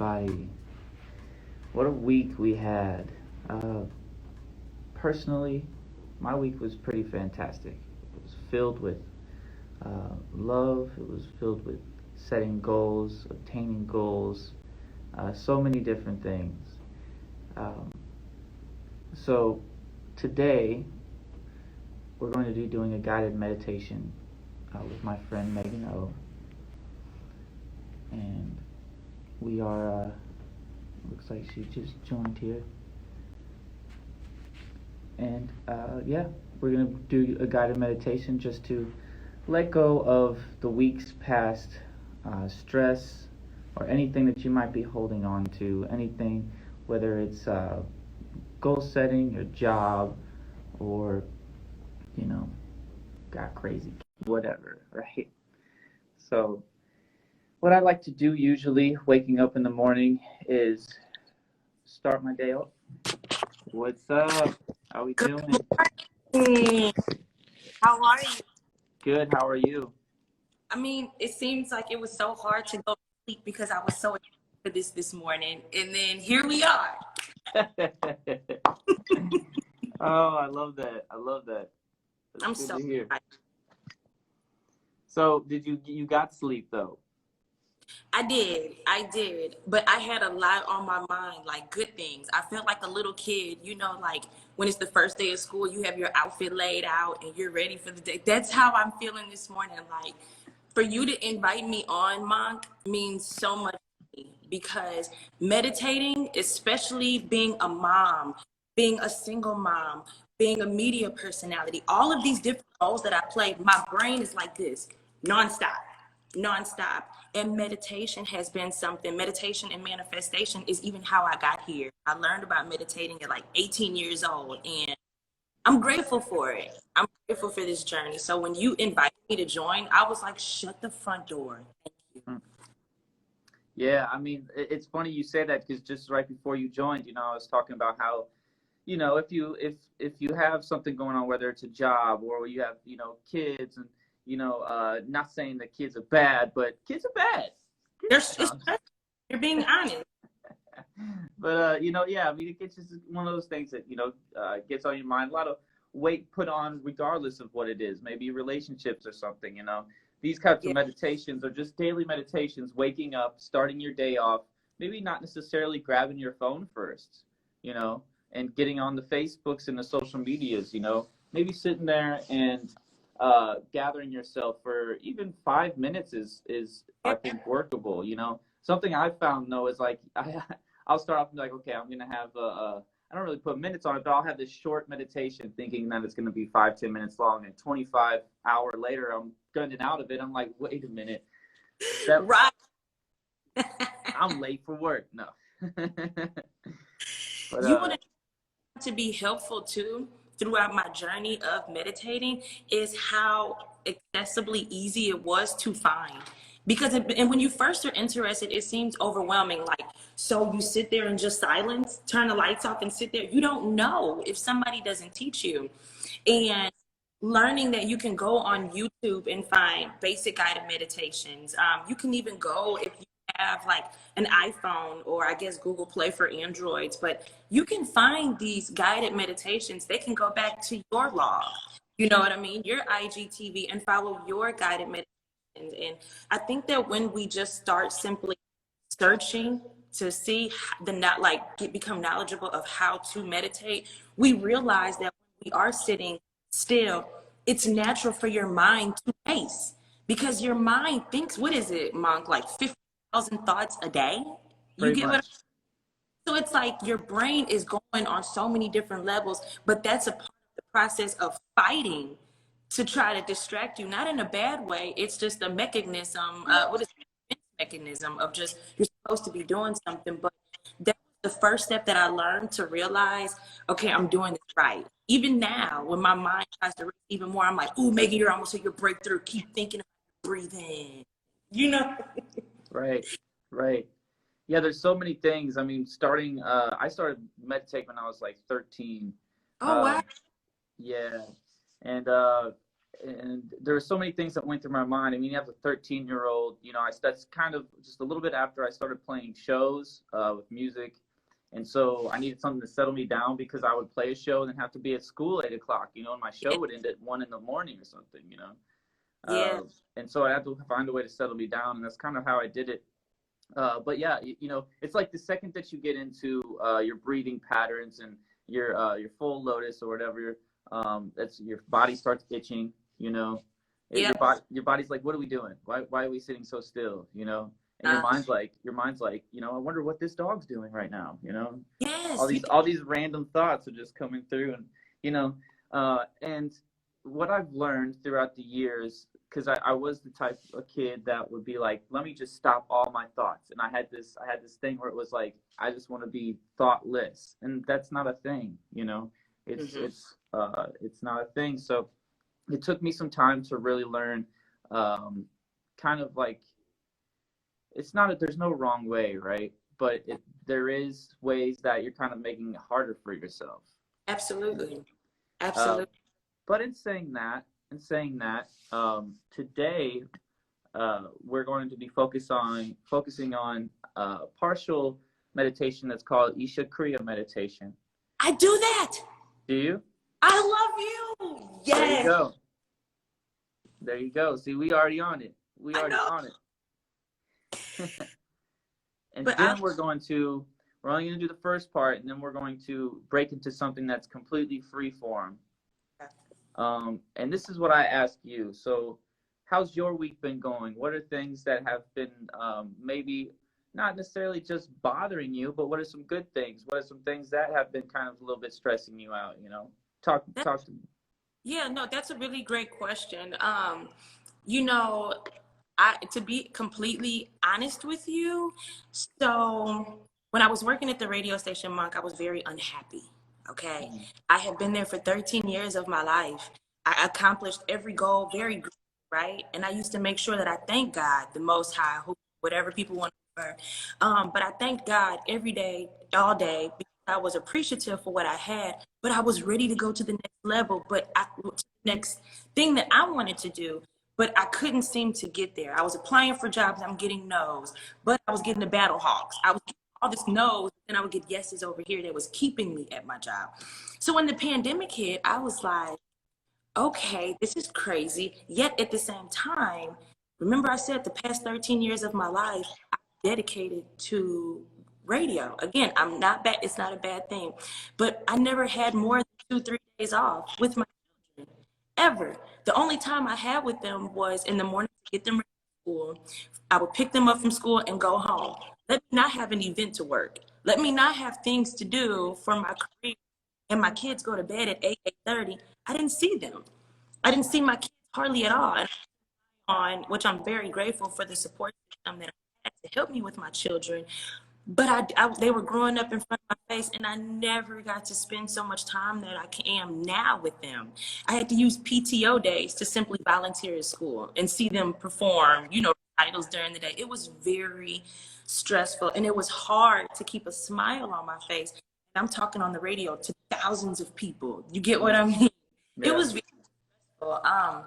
everybody. What a week we had. Personally, my week was pretty fantastic. It was filled with love, it was filled with setting goals, obtaining goals, so many different things. Um, so, today, we're going to be doing a guided meditation with my friend MeghanO. And we are, looks like she just joined here. And yeah, we're going to do a guided meditation just to let go of the week's past stress or anything that you might be holding on to, anything, whether it's goal setting, your job, or, got crazy, whatever, right? So, what I like to do usually, waking up in the morning, is start my day off. What's up? How we doing? Hey, how are you? Good. How are you? I mean, it seems like it was so hard to go to sleep because I was so excited for this morning, and then here we are. Oh, I love that. I love that. That's I'm good so to hear. excited. So, did you got sleep though? I did, but I had a lot on my mind, like good things. I felt like a little kid, like when it's the first day of school, you have your outfit laid out and you're ready for the day. That's how I'm feeling this morning. Like, for you to invite me on, Monkh, means so much to me because meditating, especially being a mom, being a single mom, being a media personality, all of these different roles that I play, my brain is like this, nonstop. And meditation has been something. Meditation and manifestation is even how I got here. I learned about meditating at like 18 years old, and I'm grateful for it. I'm grateful for this journey. So when you invited me to join, I was like, shut the front door. Thank you. Yeah, I mean, it's funny you say that because just right before you joined, I was talking about how, if you have something going on, whether it's a job or you have, kids and, not saying that kids are bad, but kids are bad. You're being honest. But yeah, I mean, it's just one of those things that gets on your mind. A lot of weight put on, regardless of what it is. Maybe relationships or something. These types of Yeah. meditations are just daily meditations. Waking up, starting your day off. Maybe not necessarily grabbing your phone first. And getting on the Facebooks and the social medias. Maybe sitting there and gathering yourself for even 5 minutes is I think workable. Something I've found though is like I'll start off and be like, okay, I'm gonna have I don't really put minutes on it, but I'll have this short meditation thinking that it's gonna be 5-10 minutes long, and 25 hours later I'm gunning out of it. I'm like, wait a minute, Right. I'm late for work. No. But You want to be helpful too throughout my journey of meditating is how accessibly easy it was to find. Because and when you first are interested, it seems overwhelming. Like, so you sit there and just silence, turn the lights off and sit there. You don't know if somebody doesn't teach you. And learning that you can go on YouTube and find basic guided meditations. You can even go if you have like an iPhone or I guess Google Play for Androids, but you can find these guided meditations. They can go back to your log, you know what I mean? Your IGTV, and follow your guided meditations. And I think that when we just start simply searching to see become knowledgeable of how to meditate, we realize that when we are sitting still, it's natural for your mind to race because your mind thinks, what is it, Monkh, like 50,000 thoughts a day? You pretty get what much. So it's like your brain is going on so many different levels, but that's a part of the process of fighting to try to distract you, not in a bad way. It's just a mechanism. What is it? Mechanism of just you're supposed to be doing something, but that was the first step that I learned to realize, okay, I'm doing this right. Even now, when my mind tries to race even more, I'm like, ooh, Megan, you're almost at your breakthrough. Keep thinking about it, breathe in. You know? Right. Right. Yeah, there's so many things. I mean, I started meditating when I was like 13. Oh, Uh, wow. yeah, and and there were so many things that went through my mind. I mean, you have a 13-year-old, you know, that's kind of just a little bit after I started playing shows with music. And so I needed something to settle me down because I would play a show and then have to be at school at 8 o'clock, you know, and my show would end at 1 in the morning or something, you know. Yeah. And so I had to find a way to settle me down, and that's kind of how I did it. But yeah, you know, it's like the second that you get into your breathing patterns and your full lotus or whatever, that's your body starts itching. You know, Yeah. your body's like, what are we doing? Why are we sitting so still? You know, and your mind's like, you know, I wonder what this dog's doing right now. You know, Yes. all these random thoughts are just coming through, and you know, and what I've learned throughout the years, because I was the type of kid that would be like, let me just stop all my thoughts. And I had this thing where it was like, I just want to be thoughtless. And that's not a thing, you know, it's not a thing. So it took me some time to really learn, kind of like, there's no wrong way, right? But there is ways that you're kind of making it harder for yourself. Absolutely. Absolutely. But in saying that, today we're going to be focusing on partial meditation that's called Isha Kriya meditation. I do that. Do you? I love you. Yes. There you go. There you go. See, we already on it. On it. And but then we're only going to do the first part, and then we're going to break into something that's completely free form. And this is what I ask you. So how's your week been going? What are things that have been maybe not necessarily just bothering you, but what are some good things? What are some things that have been kind of a little bit stressing you out, you know? Talk to me. Yeah, no, that's a really great question. You know, to be completely honest with you, so when I was working at the radio station Monkh, I was very unhappy. Okay. I have been there for 13 years of my life. I accomplished every goal very good, right? And I used to make sure that I thank God, the Most High, whatever people want to hear. But I thanked God every day, all day, because I was appreciative for what I had, but I was ready to go to the next level, to the next thing that I wanted to do. But I couldn't seem to get there. I was applying for jobs, I'm getting no's, but I was getting the battle hawks. I was getting all this no's, and I would get yeses over here that was keeping me at my job. So when the pandemic hit, I was like, okay, this is crazy. Yet at the same time, remember I said the past 13 years of my life, I dedicated to radio. Again, I'm not bad. It's not a bad thing, but I never had more than 2-3 days off with my children, ever. The only time I had with them was in the morning to get them ready for school. I would pick them up from school and go home. Let me not have an event to work. Let me not have things to do for my career. And my kids go to bed at 8:30. I didn't see them. I didn't see my kids hardly at all. On which I'm very grateful for the support system that I had to help me with my children. But they were growing up in front of my face, and I never got to spend so much time that I am now with them. I had to use PTO days to simply volunteer at school and see them perform, you know, titles during the day. It was very stressful, and it was hard to keep a smile on my face. I'm talking on the radio to thousands of people. You get what I mean? Yeah. It was very stressful.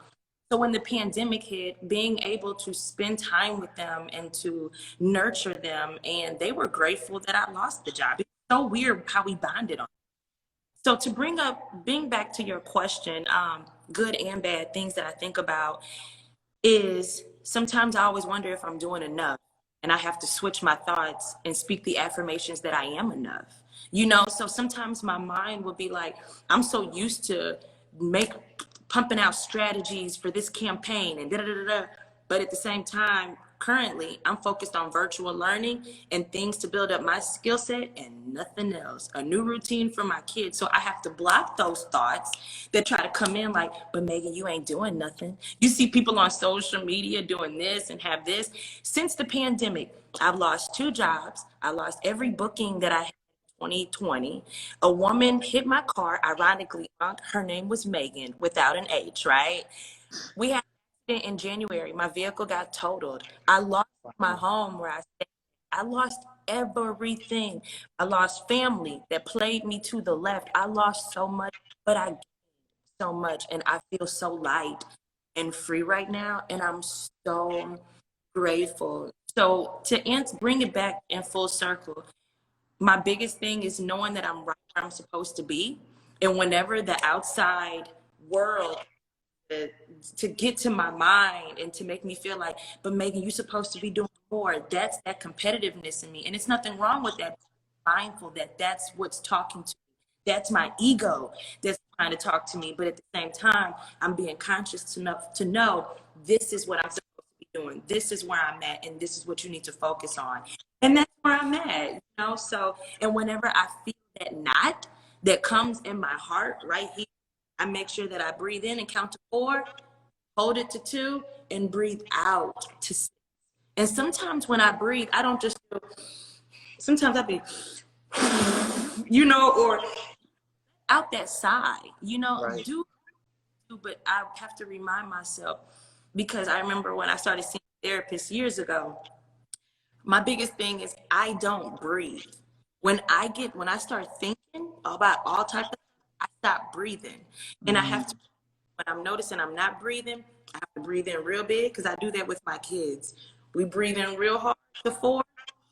So when the pandemic hit, being able to spend time with them and to nurture them, and they were grateful that I lost the job. It's so weird how we bonded on it. So to being back to your question, good and bad things that I think about is sometimes I always wonder if I'm doing enough, and I have to switch my thoughts and speak the affirmations that I am enough. You know, so sometimes my mind will be like, I'm so used to pumping out strategies for this campaign and da-da-da-da. But at the same time, currently, I'm focused on virtual learning and things to build up my skill set and nothing else. A new routine for my kids. So I have to block those thoughts that try to come in like, but Megan, you ain't doing nothing. You see people on social media doing this and have this. Since the pandemic, I've lost 2 jobs. I lost every booking that I had. 2020, a woman hit my car. Ironically, her name was Megan without an H, right? We had an accident in January. My vehicle got totaled. I lost my home where I stayed. I lost everything. I lost family that played me to the left. I lost so much, but I gained so much, and I feel so light and free right now, and I'm so grateful. So bring it back in full circle, my biggest thing is knowing that I'm right where I'm supposed to be, and whenever the outside world to get to my mind and to make me feel like, but Megan, you're supposed to be doing more. That's that competitiveness in me. And it's nothing wrong with that. Mindful that that's what's talking to me. That's my ego that's trying to talk to me. But at the same time, I'm being conscious enough to know this is what I'm supposed to be doing. This is where I'm at, and this is what you need to focus on. And that's where I'm at, you know? So, and whenever I feel that knot that comes in my heart right here, I make sure that I breathe in and count to 4, hold it to 2, and breathe out to 6. And sometimes when I breathe, I don't just feel, sometimes I be, you know, or out that sigh, you know, Right. but I have to remind myself, because I remember when I started seeing therapists years ago, my biggest thing is I don't breathe. When I start thinking about all types of stuff, I stop breathing. And I have to, when I'm noticing I'm not breathing, I have to breathe in real big, because I do that with my kids. We breathe in real hard for 4,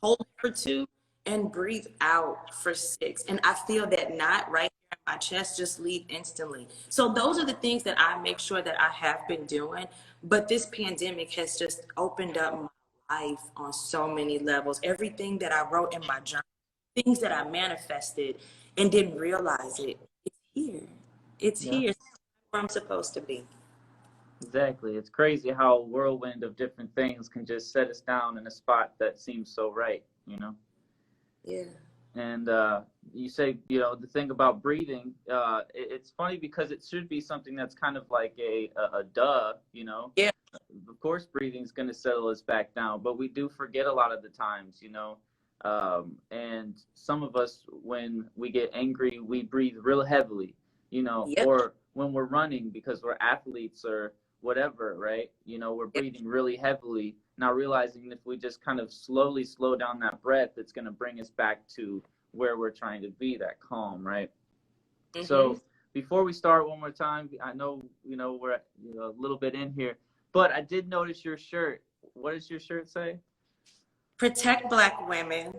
hold it for 2, and breathe out for 6. And I feel that knot right here in my chest just leave instantly. So those are the things that I make sure that I have been doing. But this pandemic has just opened up my life on so many levels. Everything that I wrote in my journal, things that I manifested and didn't realize it, it's here. It's Yeah. here. It's where I'm supposed to be. Exactly. It's crazy how a whirlwind of different things can just set us down in a spot that seems so right, you know? Yeah. And you say, the thing about breathing, it's funny because it should be something that's kind of like a duh, Yeah. Of course, breathing is going to settle us back down, but we do forget a lot of the times, and some of us, when we get angry, we breathe real heavily, Yep. or when we're running because we're athletes or whatever, right? We're Yep. breathing really heavily, not realizing if we just kind of slowly slow down that breath, it's going to bring us back to where we're trying to be, that calm, right? Mm-hmm. So before we start, one more time, I know, we're a little bit in here, but I did notice your shirt. What does your shirt say? Protect Black women,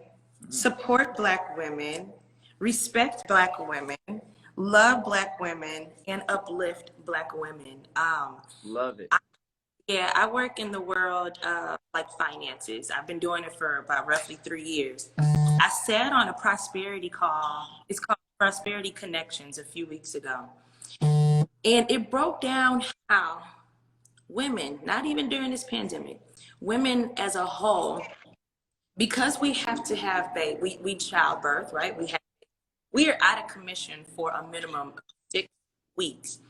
support Black women, respect Black women, love Black women, and uplift Black women. Love it. Yeah, I work in the world of like finances. I've been doing it for about roughly 3 years. I sat on a prosperity call. It's called Prosperity Connections a few weeks ago. And it broke down how women, not even during this pandemic, women as a whole, because we have to have we childbirth, right? We are out of commission for a minimum of 6 weeks.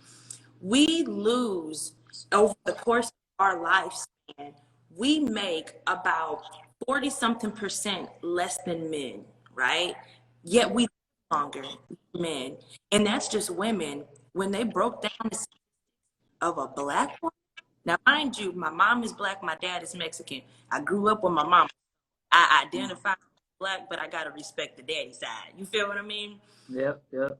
We lose over the course of our lifespan, we make about 40 something percent less than men, right? Yet we live longer than men. And that's just women. When they broke down the of a Black woman, now mind you, my mom is Black, my dad is Mexican. I grew up with my mom. I identify as Black, but I gotta respect the daddy side. You feel what I mean? Yep, yep.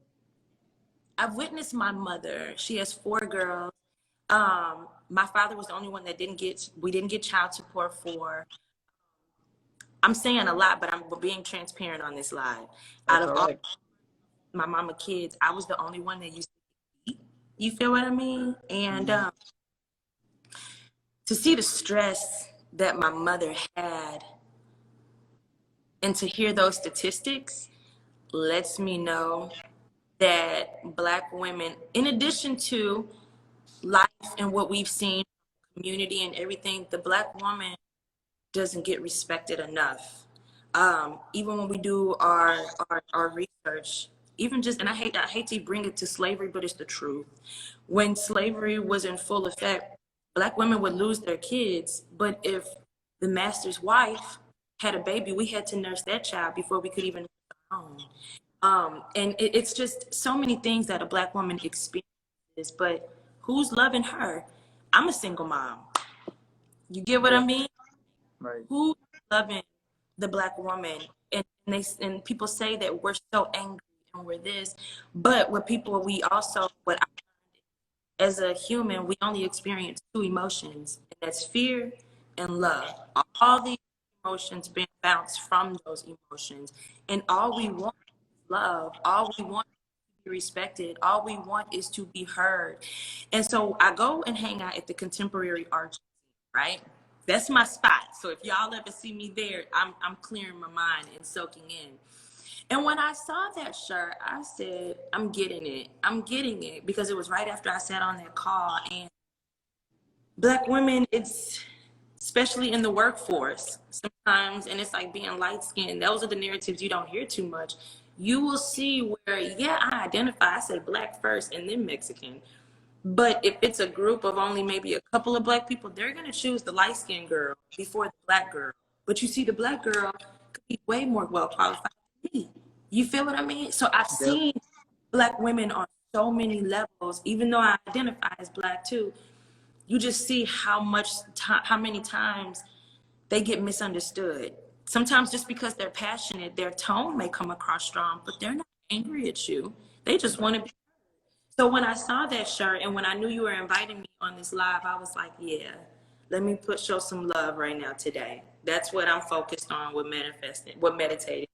I've witnessed my mother. She has 4 girls. My father was the only one that we didn't get child support for. I'm saying a lot, but I'm being transparent on this live. Out That's of all all right. my mama kids, I was the only one that used to eat. You feel what I mean? And to see the stress that my mother had and to hear those statistics lets me know that Black women, in addition to life and what we've seen, community and everything, the Black woman doesn't get respected enough. Even when we do our research, even just, and I hate to bring it to slavery, but it's the truth. When slavery was in full effect, Black women would lose their kids, but if the master's wife had a baby, we had to nurse that child before we could even nurse our own. And it's just so many things that a Black woman experiences, but who's loving her? I'm a single mom. You get what I Yeah, mean? right. Who's loving the Black woman? And people say that we're so angry and we're this, but what I as a human, we only experience two emotions, and that's fear and love. All these emotions being bounced from those emotions, and all we want is love. All we want is to be respected. All we want is to be heard. And so I go and hang out at the Contemporary Art, right? That's my spot. So if y'all ever see me there, I'm clearing my mind and soaking in. And when I saw that shirt, I said, I'm getting it. I'm getting it, because it was right after I sat on that call. And Black women, it's especially in the workforce sometimes, and it's like being light skinned. Those are the narratives you don't hear too much. You will see where, yeah, I identify, I say Black first and then Mexican. But if it's a group of only maybe a couple of Black people, they're going to choose the light skinned girl before the Black girl. But you see, the Black girl could be way more well qualified than me. You feel what I mean? So I've Yep. seen Black women on so many levels, even though I identify as Black too. You just see how many times they get misunderstood. Sometimes just because they're passionate, their tone may come across strong, but they're not angry at you. They just want to be. So when I saw that shirt and when I knew you were inviting me on this live, I was like, yeah, let me show some love right now today. That's what I'm focused on with manifesting, with meditating.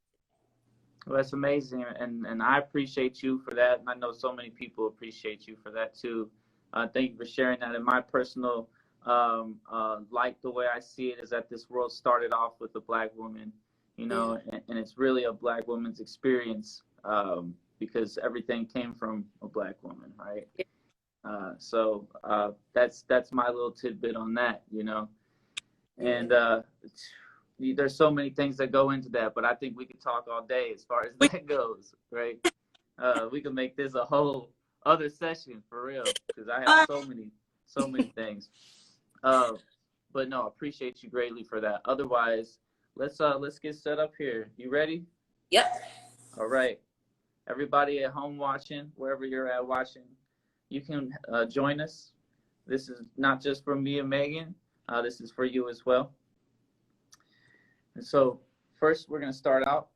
Well, that's amazing, and I appreciate you for that, and I know so many people appreciate you for that too. Thank you for sharing that. And my personal, like the way I see it is that this world started off with a Black woman, you Yeah. know, and it's really a Black woman's experience, because everything came from a Black woman, right? So that's my little tidbit on that, you know. And there's so many things that go into that, but I think we could talk all day as far as that goes, right? We could make this a whole other session for real, because I have so many things. Uh, but no, appreciate you greatly for that. Otherwise, let's get set up here. You ready? Yep. All right. Everybody at home watching, wherever you're at watching, you can join us. This is not just for me and Megan. This is for you as well. And so first, we're going to start out.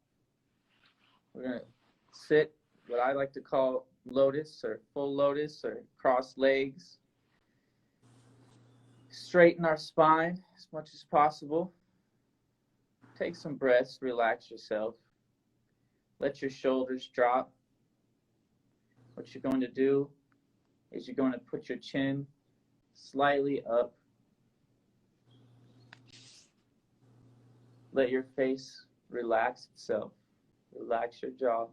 We're going to sit what I like to call lotus or full lotus or cross legs. Straighten our spine as much as possible. Take some breaths, relax yourself. Let your shoulders drop. What you're going to do is you're going to put your chin slightly up. Let your face relax itself. Relax your jaw.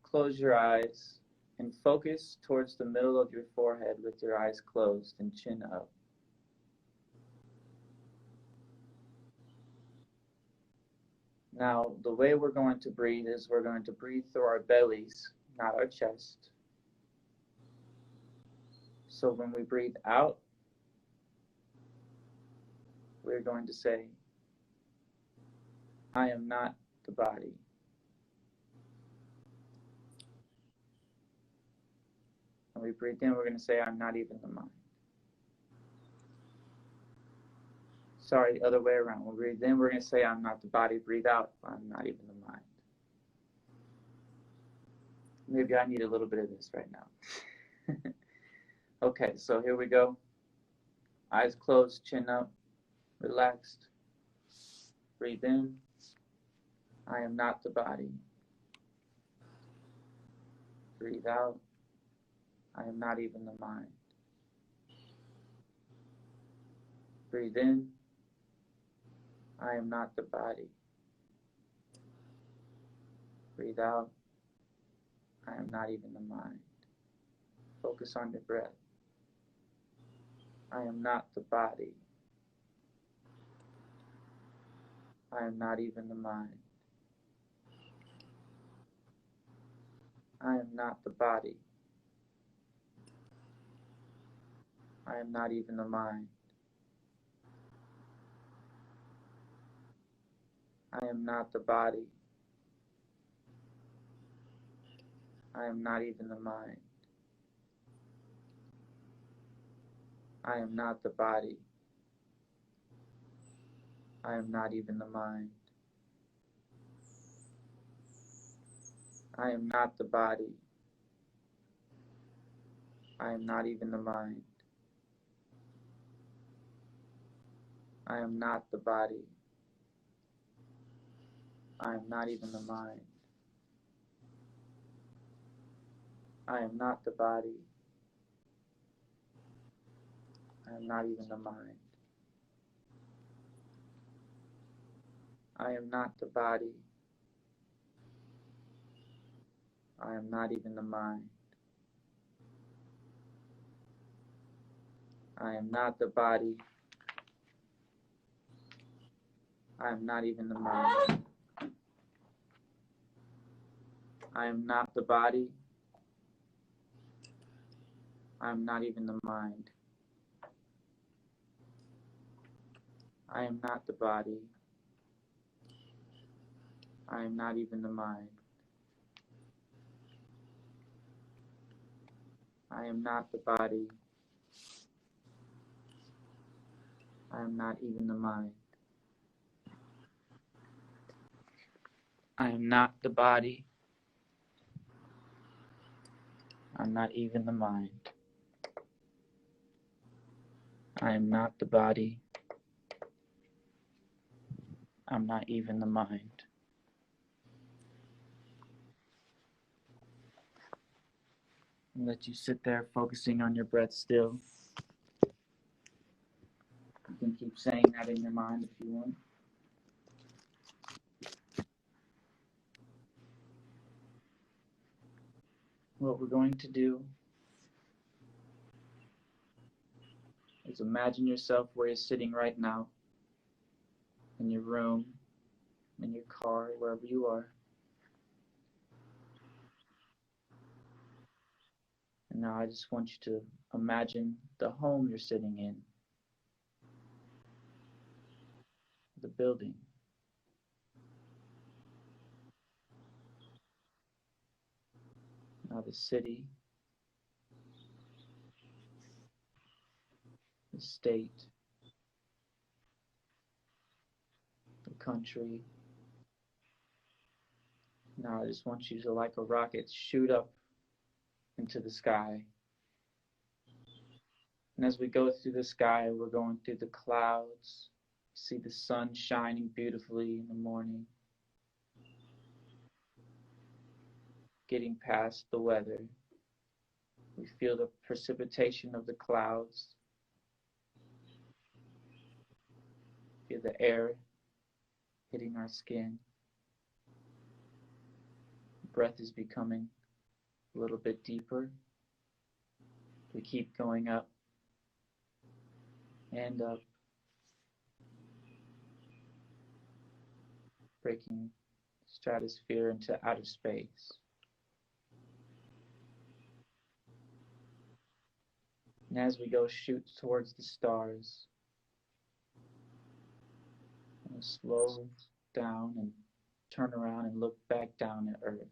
Close your eyes and focus towards the middle of your forehead with your eyes closed and chin up. Now, the way we're going to breathe is we're going to breathe through our bellies, not our chest. So when we breathe out, we're going to say, I am not the body. When we breathe in, we're going to say, I'm not even the mind. Sorry, the other way around. When we breathe in, we're going to say, I'm not the body. Breathe out, I'm not even the mind. Maybe I need a little bit of this right now. Okay, so here we go. Eyes closed, chin up, relaxed. Breathe in. I am not the body. Breathe out. I am not even the mind. Breathe in. I am not the body. Breathe out. I am not even the mind. Focus on your breath. I am not the body. I am not even the mind. I am not the body. I am not even the mind. I am not the body. I am not even the mind. I am not the body. I am not even the mind. I am not the body. I am not even the mind. I am not the body. I am not even the mind. I am not the body. I am not even the mind. I am not the body. I am not even the mind. I am not the body. I am not even the mind. I am not the body. I am not even the mind. I am not the body. I am not even the mind. I am not the body. I am not even the mind. I am not the body. I'm not even the mind. I am not the body. I'm not even the mind. And let you sit there focusing on your breath still. You can keep saying that in your mind if you want. What we're going to do is imagine yourself where you're sitting right now, in your room, in your car, wherever you are. And now I just want you to imagine the home you're sitting in, the building. Now the city, the state, the country. Now I just want you to, like a rocket, shoot up into the sky. And as we go through the sky, we're going through the clouds. See the sun shining beautifully in the morning. Getting past the weather. We feel the precipitation of the clouds. Feel the air hitting our skin. Breath is becoming a little bit deeper. We keep going up and up, breaking stratosphere into outer space. And as we go shoot towards the stars, we'll slow down and turn around and look back down at Earth.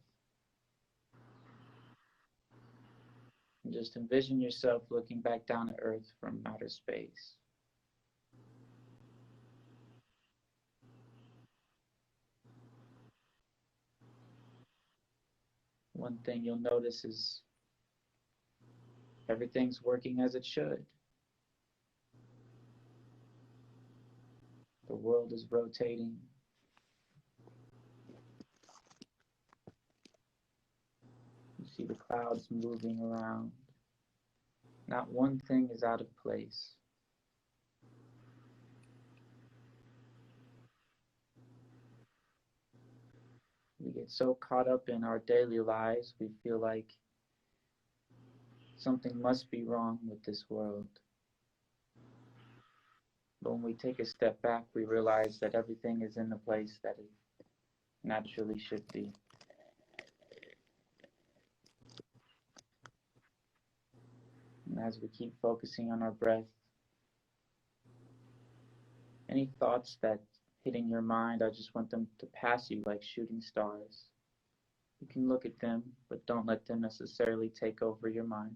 And just envision yourself looking back down at Earth from outer space. One thing you'll notice is everything's working as it should. The world is rotating. You see the clouds moving around. Not one thing is out of place. We get so caught up in our daily lives, we feel like something must be wrong with this world. But when we take a step back, we realize that everything is in the place that it naturally should be. And as we keep focusing on our breath, any thoughts that hit in your mind, I just want them to pass you like shooting stars. You can look at them, but don't let them necessarily take over your mind.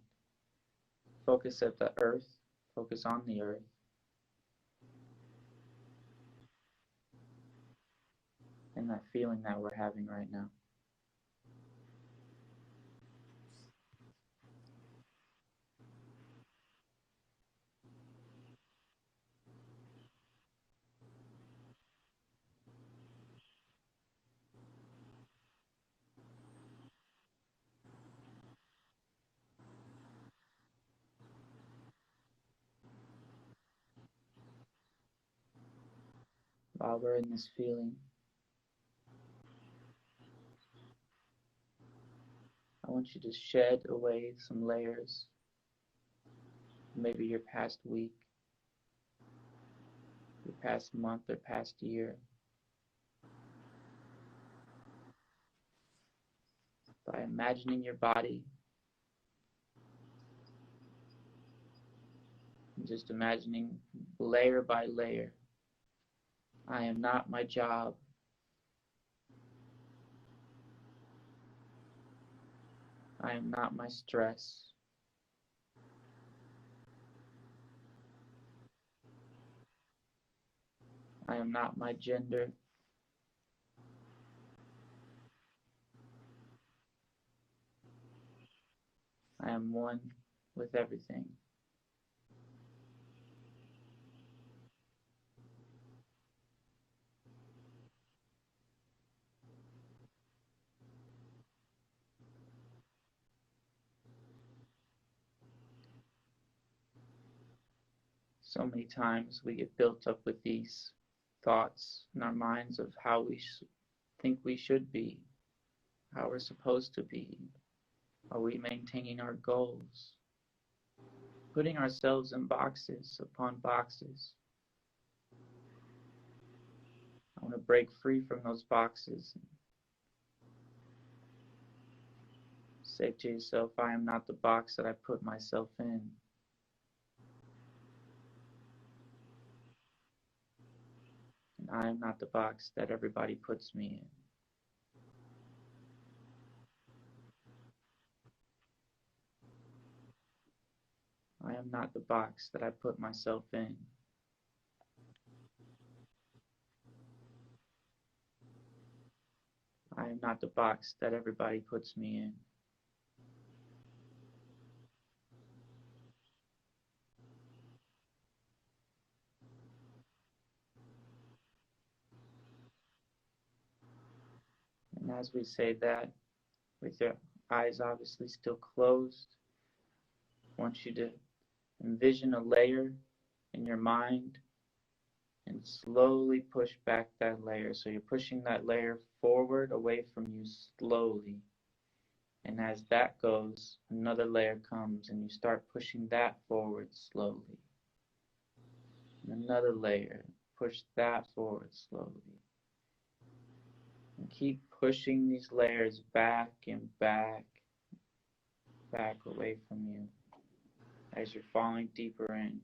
Focus at the earth, focus on the earth. And that feeling that we're having right now. While we're in this feeling, I want you to shed away some layers, maybe your past week, your past month or past year, by imagining your body and just imagining layer by layer. I am not my job. I am not my stress. I am not my gender. I am one with everything. So many times we get built up with these thoughts in our minds of how we think we should be, how we're supposed to be. Are we maintaining our goals? Putting ourselves in boxes upon boxes. I want to break free from those boxes. Say to yourself, I am not the box that I put myself in. And I am not the box that everybody puts me in. I am not the box that I put myself in. I am not the box that everybody puts me in. And as we say that, with your eyes obviously still closed, I want you to envision a layer in your mind and slowly push back that layer. So you're pushing that layer forward away from you slowly. And as that goes, another layer comes and you start pushing that forward slowly. And another layer, push that forward slowly. And keep pushing these layers back and back away from you as you're falling deeper in.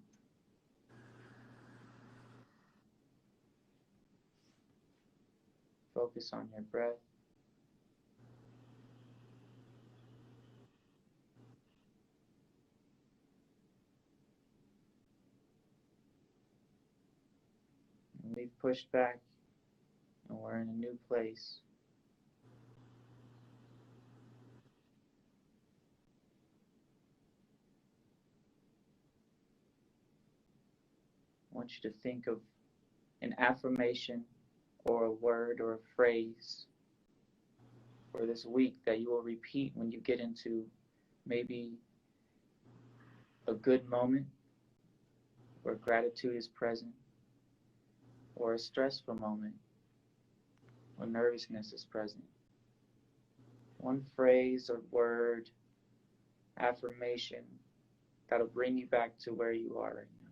Focus on your breath. And we've pushed back and we're in a new place. I want you to think of an affirmation or a word or a phrase for this week that you will repeat when you get into maybe a good moment where gratitude is present, or a stressful moment where nervousness is present. One phrase or word, affirmation that'll bring you back to where you are right now.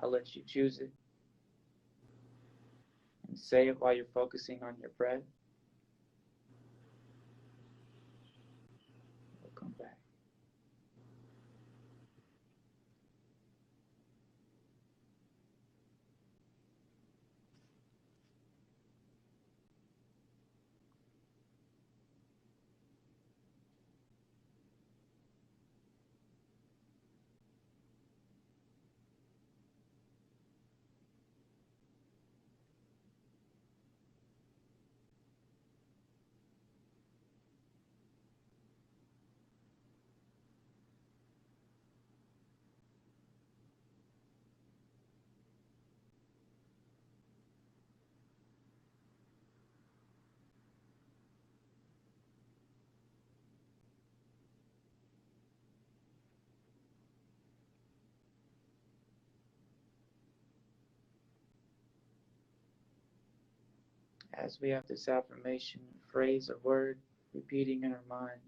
I'll let you choose it and say it while you're focusing on your breath. We'll come back. As we have this affirmation, phrase, or word repeating in our minds,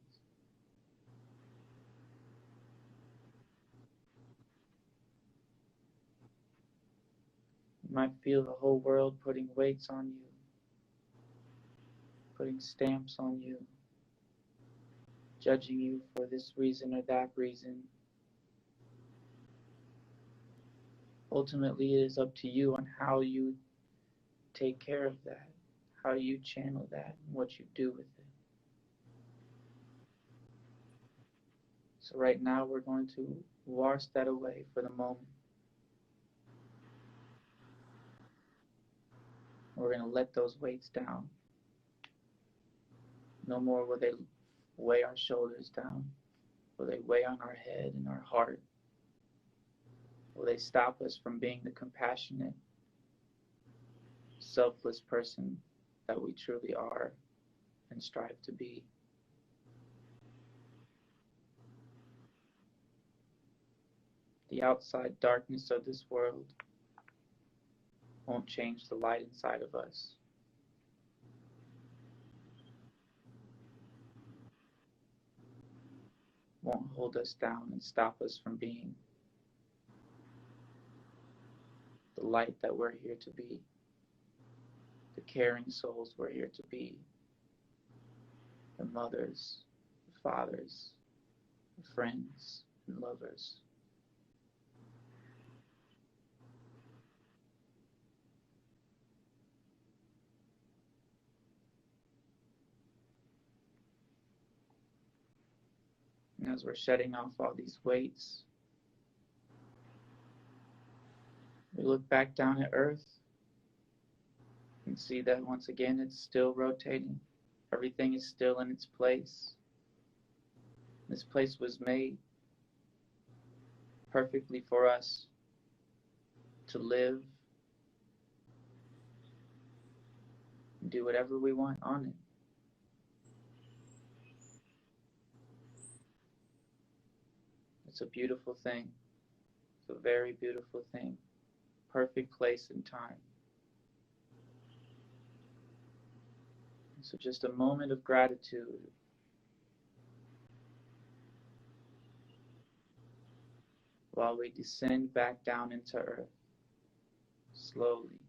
you might feel the whole world putting weights on you, putting stamps on you, judging you for this reason or that reason. Ultimately, it is up to you on how you take care of that, how you channel that, and what you do with it. So right now, we're going to wash that away for the moment. We're going to let those weights down. No more will they weigh our shoulders down. Will they weigh on our head and our heart? Will they stop us from being the compassionate, selfless person that we truly are and strive to be? The outside darkness of this world won't change the light inside of us. Won't hold us down and stop us from being the light that we're here to be, the caring souls we're here to be, the mothers, the fathers, the friends, and lovers. And as we're shedding off all these weights, we look back down at Earth and see that once again it's still rotating. Everything is still in its place. This place was made perfectly for us to live and do whatever we want on it. It's a beautiful thing. It's a very beautiful thing. Perfect place and time. So just a moment of gratitude. While we descend back down into Earth, slowly.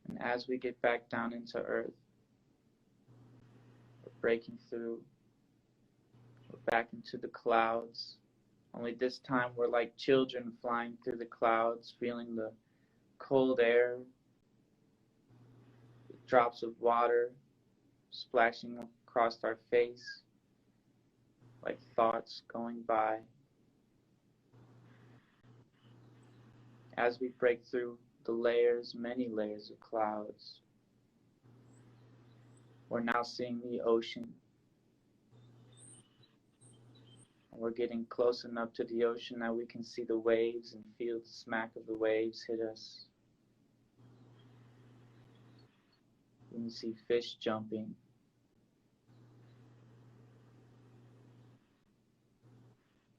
And as we get back down into Earth, we're breaking through. We're back into the clouds. Only this time we're like children flying through the clouds, feeling the cold air, drops of water splashing across our face, like thoughts going by. As we break through the layers, many layers of clouds, we're now seeing the ocean. We're getting close enough to the ocean that we can see the waves and feel the smack of the waves hit us. We can see fish jumping.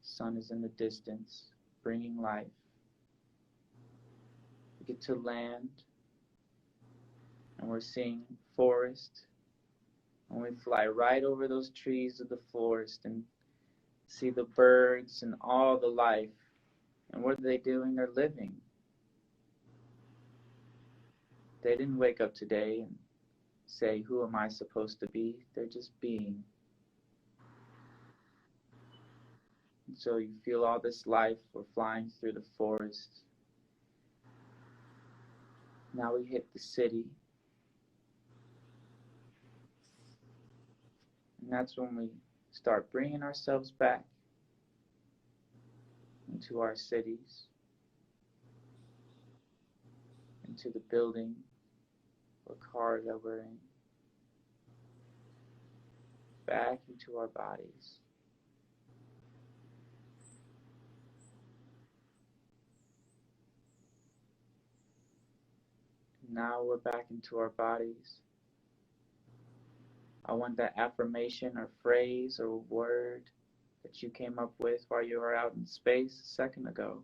The sun is in the distance, bringing life. We get to land, and we're seeing forest. And we fly right over those trees of the forest and see the birds and all the life. And what are they doing? They're living. They didn't wake up today and say, who am I supposed to be? They're just being. And so you feel all this life. We're flying through the forest. Now we hit the city. And that's when we start bringing ourselves back into our cities, into the building or car that we're in, back into our bodies. Now we're back into our bodies. I want that affirmation or phrase or word that you came up with while you were out in space a second ago.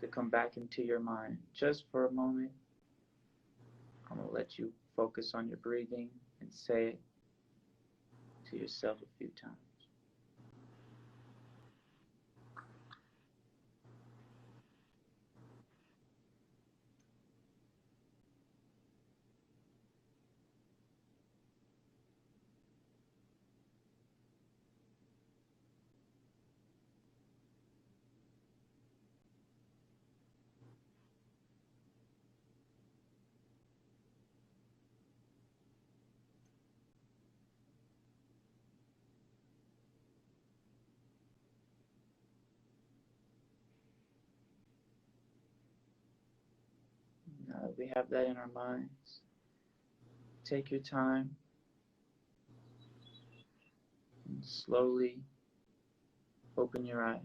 to come back into your mind just for a moment. I'm going to let you focus on your breathing and say it to yourself a few times. Now that we have that in our minds, take your time and slowly open your eyes.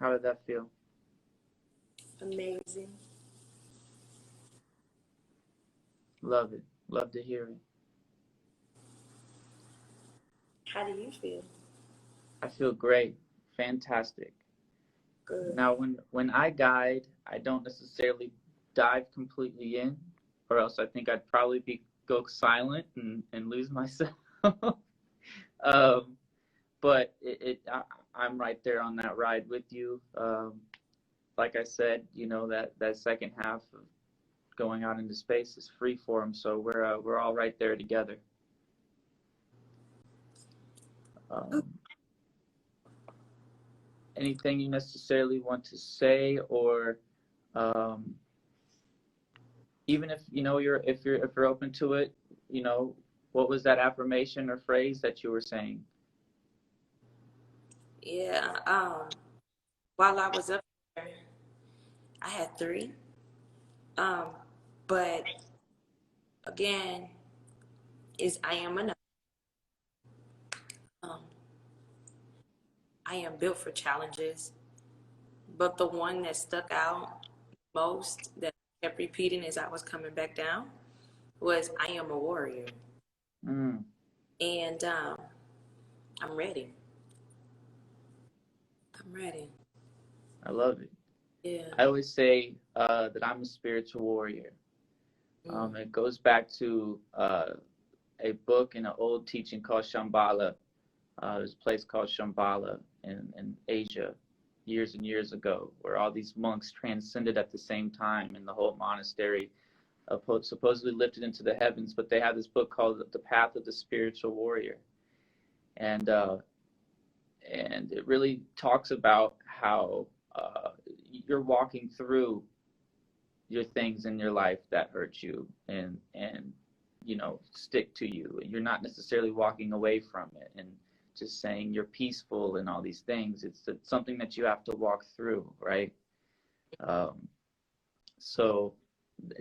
How did that feel? Amazing. Love it. Love to hear it. How do you feel? I feel great. Fantastic. Good. Now, when I guide, I don't necessarily dive completely in, or else I think I'd probably go silent and lose myself. But I'm right there on that ride with you. Like I said, that second half of going out into space is free form, so we're all right there together. Anything you necessarily want to say, or even if you're open to it, what was that affirmation or phrase that you were saying? Yeah. While I was up there, I had 3. But again, is I am enough. Um, I am built for challenges. But the one that stuck out most, that I kept repeating as I was coming back down, was I am a warrior. Mm. And I'm ready. I'm ready. I love it. Yeah. I always say that I'm a spiritual warrior. It goes back to a book and an old teaching called Shambhala. There's a place called Shambhala in Asia years and years ago, where all these monks transcended at the same time, and the whole monastery supposedly lifted into the heavens. But they have this book called The Path of the Spiritual Warrior, and it really talks about how you're walking through your things in your life that hurt you and stick to you. You're not necessarily walking away from it and just saying you're peaceful and all these things. It's something that you have to walk through, right? So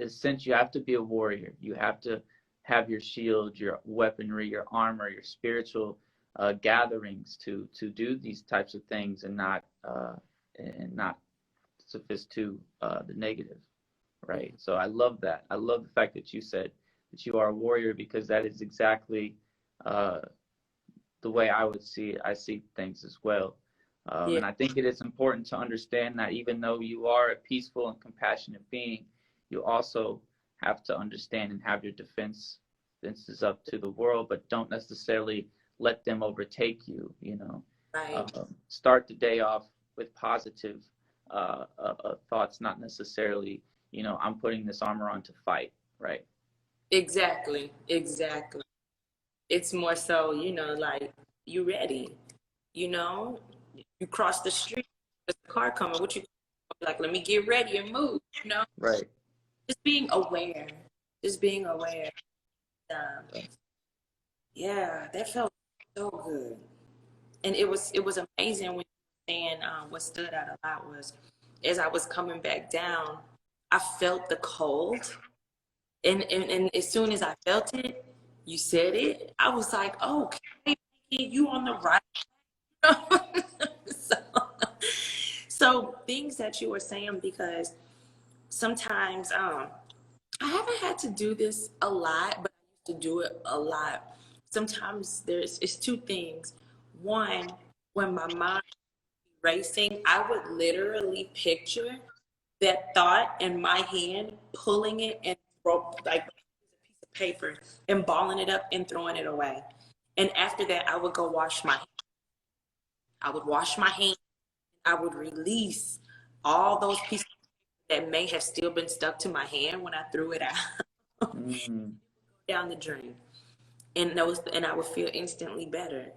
since you have to be a warrior, you have to have your shield, your weaponry, your armor, your spiritual gatherings to do these types of things, and not suffice to the negative, right? So I love that. I love the fact that you said that you are a warrior, because that is exactly the way I would see it. I see things as well. And I think it is important to understand that even though you are a peaceful and compassionate being, you also have to understand and have your defenses up to the world, but don't necessarily let them overtake you. Right. Start the day off with positive thoughts, not necessarily, I'm putting this armor on to fight, right? Exactly. It's more so, like, you ready. You cross the street, there's a car coming. What you like? Let me get ready and move. Right. Just being aware. Yeah, that felt so good, and it was amazing when you were saying what stood out a lot was, as I was coming back down, I felt the cold, and as soon as I felt it, you said it. I was like, oh, okay, you on the right. so things that you were saying, because sometimes I haven't had to do this a lot, but I used to do it a lot. Sometimes it's two things. One, when my mind is racing, I would literally picture that thought in my hand, pulling it and like a piece of paper and balling it up and throwing it away. And after that, I would go wash my hands. I would wash my hands. I would release all those pieces that may have still been stuck to my hand when I threw it out down the drain. And I would feel instantly better.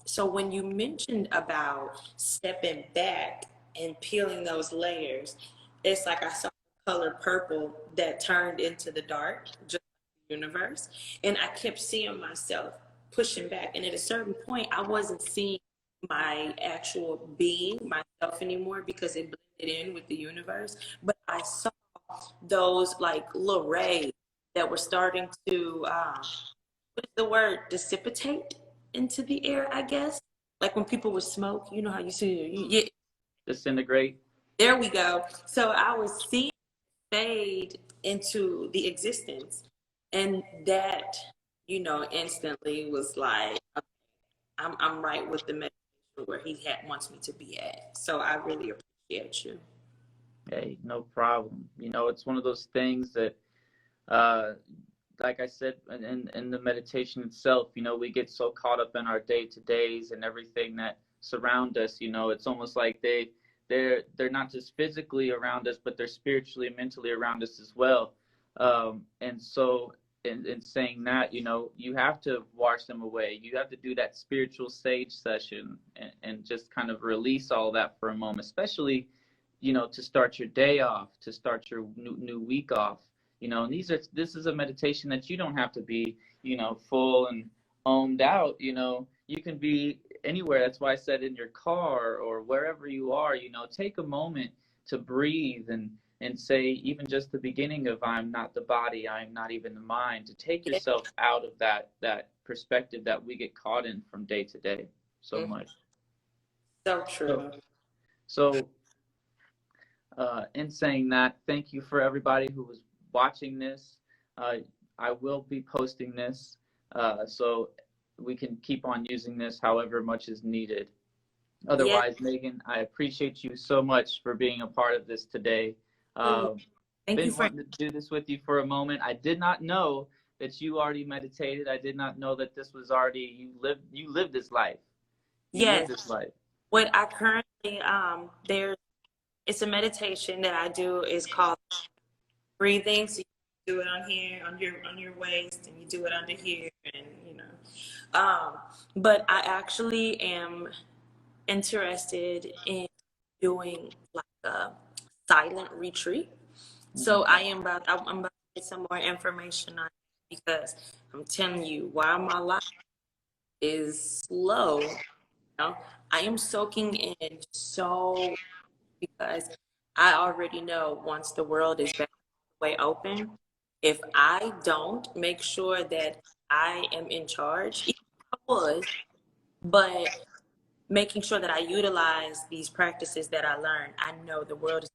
So when you mentioned about stepping back and peeling those layers, it's like I saw the color purple that turned into the dark, just like the universe. And I kept seeing myself pushing back. And at a certain point, I wasn't seeing my actual being, myself anymore, because it blended in with the universe. But I saw those like little rays that were starting to what is the word, dissipate into the air, I guess. Like when people would smoke, you know how you see yeah, Disintegrate. there we go. So I was seeing it fade into the existence, and that, instantly was like, okay, I'm right with the meditation where wants me to be at. So I really appreciate you. Hey, no problem. It's one of those things that, uh, like I said, in the meditation itself, we get so caught up in our day-to-days and everything that surround us. It's almost like they're not just physically around us, but they're spiritually and mentally around us as well. And so in saying that, you have to wash them away. You have to do that spiritual sage session and just kind of release all that for a moment, especially, to start your day off, to start your new week off. And this is a meditation that you don't have to be, full and ohmed out. You can be anywhere. That's why I said in your car or wherever you are, take a moment to breathe and say, even just the beginning of I'm not the body, I'm not even the mind, to take yourself out of that perspective that we get caught in from day to day so much. So true. So in saying that, thank you for everybody who was watching this. I will be posting this, so we can keep on using this however much is needed. Otherwise, Megan, I appreciate you so much for being a part of this today. Been wanting to do this with you for a moment. I did not know that you already meditated. I did not know that this was already you lived this life. Yes. Lived this life. What I currently it's a meditation that I do is called breathing. So you do it on here, on your waist, and you do it under here, and but I actually am interested in doing like a silent retreat. So I'm about to get some more information on it, because I'm telling you, while my life is slow, I am soaking in so, because I already know once the world is back way open, if I don't make sure that I am in charge, even if I was, but making sure that I utilize these practices that I learned, I know the world is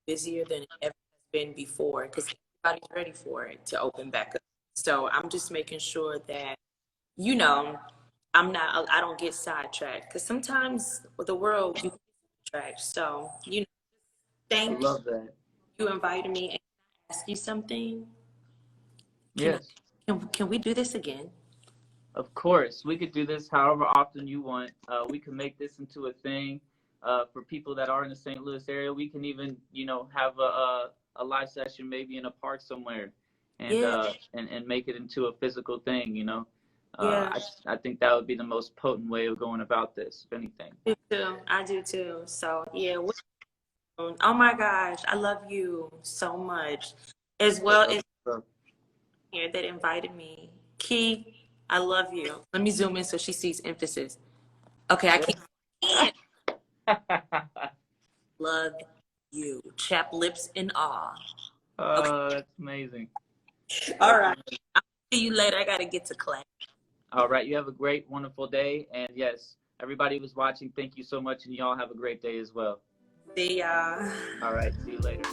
busier than it ever has been before, because everybody's ready for it to open back up. So I'm just making sure that, I don't get sidetracked, because sometimes with the world, you get sidetracked. So, thank you. I love that. You invited me, and ask you something. Yes. Can we do this again? Of course, we could do this however often you want. We can make this into a thing for people that are in the St. Louis area. We can even, have a live session maybe in a park somewhere, and and make it into a physical thing. I think that would be the most potent way of going about this, if anything. I do too. So yeah. Oh my gosh, I love you so much, as well as here that invited me. Key, I love you. Let me zoom in so she sees emphasis. Okay, I can't. Love you. Chap lips in awe. Okay. That's amazing. All right. I'll see you later. I got to get to class. All right. You have a great, wonderful day. And yes, everybody who's watching, thank you so much. And y'all have a great day as well. See ya. All right. See you later.